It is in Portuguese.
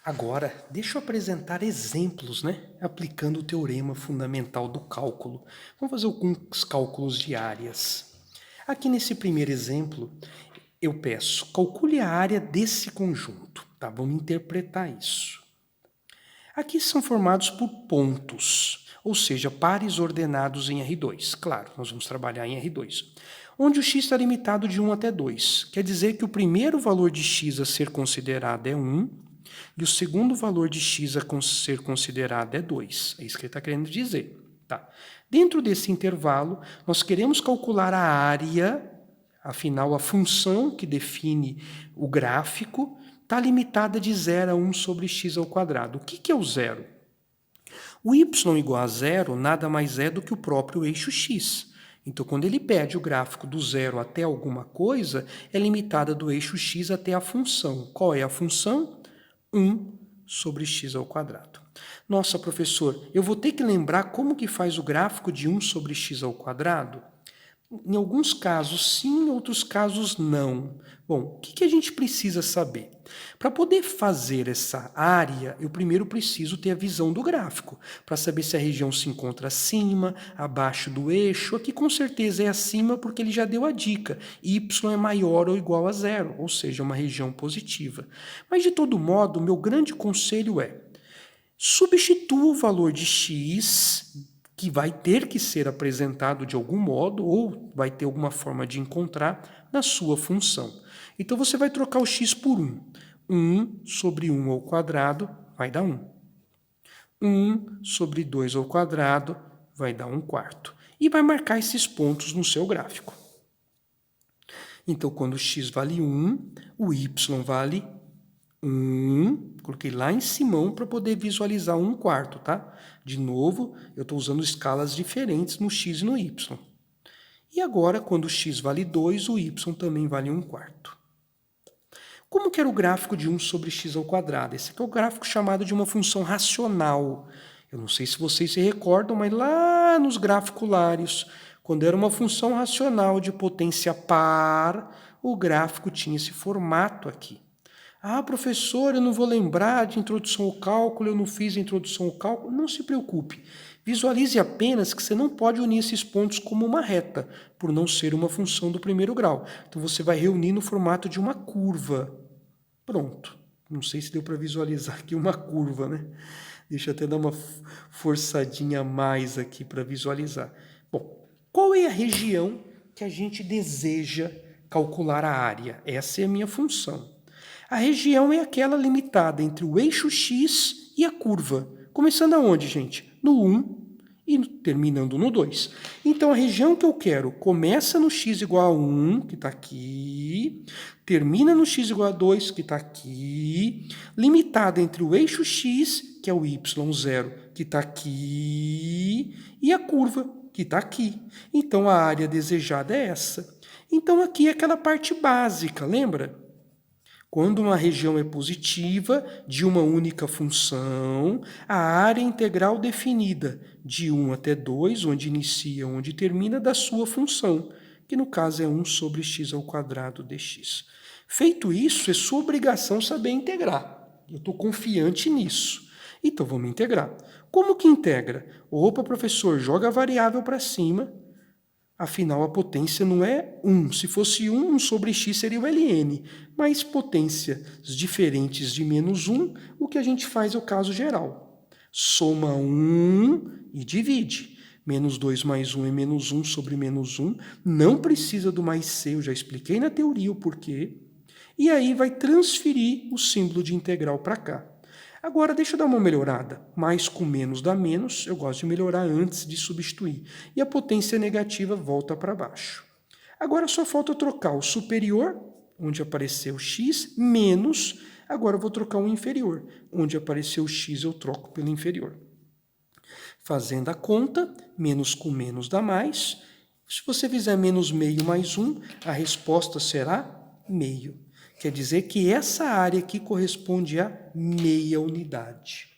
Agora, deixa eu apresentar exemplos, né? Aplicando o teorema fundamental do cálculo. Vamos fazer alguns cálculos de áreas. Aqui nesse primeiro exemplo, eu peço, calcule a área desse conjunto, tá? Vamos interpretar isso. Aqui são formados por pontos, ou seja, pares ordenados em R2. Claro, nós vamos trabalhar em R2. Onde o x está limitado de 1 até 2. Quer dizer que o primeiro valor de x a ser considerado é 1, e o segundo valor de x a ser considerado é 2. É isso que ele está querendo dizer. Tá? Dentro desse intervalo, nós queremos calcular a área, afinal, a função que define o gráfico está limitada de 0 a 1 sobre x ao quadrado. O que é o zero? O y igual a zero nada mais é do que o próprio eixo x. Então, quando ele pede o gráfico do zero até alguma coisa, é limitada do eixo x até a função. Qual é a função? 1 sobre x ao quadrado. Nossa, professor, eu vou ter que lembrar como que faz o gráfico de 1 sobre x ao quadrado? Em alguns casos sim, em outros casos não. Bom, o que a gente precisa saber? Para poder fazer essa área, eu primeiro preciso ter a visão do gráfico, para saber se a região se encontra acima, abaixo do eixo. Aqui com certeza é acima porque ele já deu a dica. Y é maior ou igual a zero, ou seja, uma região positiva. Mas de todo modo, o meu grande conselho é: substitua o valor de x, que vai ter que ser apresentado de algum modo, ou vai ter alguma forma de encontrar, na sua função. Então, você vai trocar o x por 1. 1 sobre 1 ao quadrado vai dar 1. 1 sobre 2 ao quadrado vai dar 1 quarto. E vai marcar esses pontos no seu gráfico. Então, quando x vale 1, o y vale 1, coloquei lá em cima para poder visualizar 1 quarto, tá? De novo, eu estou usando escalas diferentes no x e no y. E agora, quando x vale 2, o y também vale 1 quarto. Como que era o gráfico de 1 sobre x ao quadrado? Esse aqui é o gráfico chamado de uma função racional. Eu não sei se vocês se recordam, mas lá nos graficulários, quando era uma função racional de potência par, o gráfico tinha esse formato aqui. Ah, professor, eu não vou lembrar de introdução ao cálculo, eu não fiz a introdução ao cálculo. Não se preocupe. Visualize apenas que você não pode unir esses pontos como uma reta, por não ser uma função do primeiro grau. Então, você vai reunir no formato de uma curva. Pronto. Não sei se deu para visualizar aqui uma curva, né? Deixa eu até dar uma forçadinha a mais aqui para visualizar. Bom, qual é a região que a gente deseja calcular a área? Essa é a minha função. A região é aquela limitada entre o eixo x e a curva. Começando aonde, gente? No 1 e terminando no 2. Então, a região que eu quero começa no x igual a 1, que está aqui, termina no x igual a 2, que está aqui, limitada entre o eixo x, que é o y0, que está aqui, e a curva, que está aqui. Então, a área desejada é essa. Então, aqui é aquela parte básica, lembra? Quando uma região é positiva, de uma única função, a área integral definida de 1 até 2, onde inicia, onde termina, da sua função, que no caso é 1 sobre x ao quadrado dx. Feito isso, é sua obrigação saber integrar. Eu estou confiante nisso. Então, vamos integrar. Como que integra? Opa, professor, joga a variável para cima. Afinal, a potência não é 1. Se fosse 1 sobre x seria o ln. Mas potências diferentes de menos 1, o que a gente faz é o caso geral. Soma 1 e divide. Menos 2 mais 1 é menos 1 sobre menos 1. Não precisa do mais c, eu já expliquei na teoria o porquê. E aí vai transferir o símbolo de integral para cá. Agora, deixa eu dar uma melhorada. Mais com menos dá menos. Eu gosto de melhorar antes de substituir. E a potência negativa volta para baixo. Agora, só falta trocar o superior, onde apareceu x, menos. Agora, eu vou trocar o inferior. Onde apareceu x, eu troco pelo inferior. Fazendo a conta, menos com menos dá mais. Se você fizer menos meio mais 1, a resposta será meio. Quer dizer que essa área aqui corresponde a meia unidade.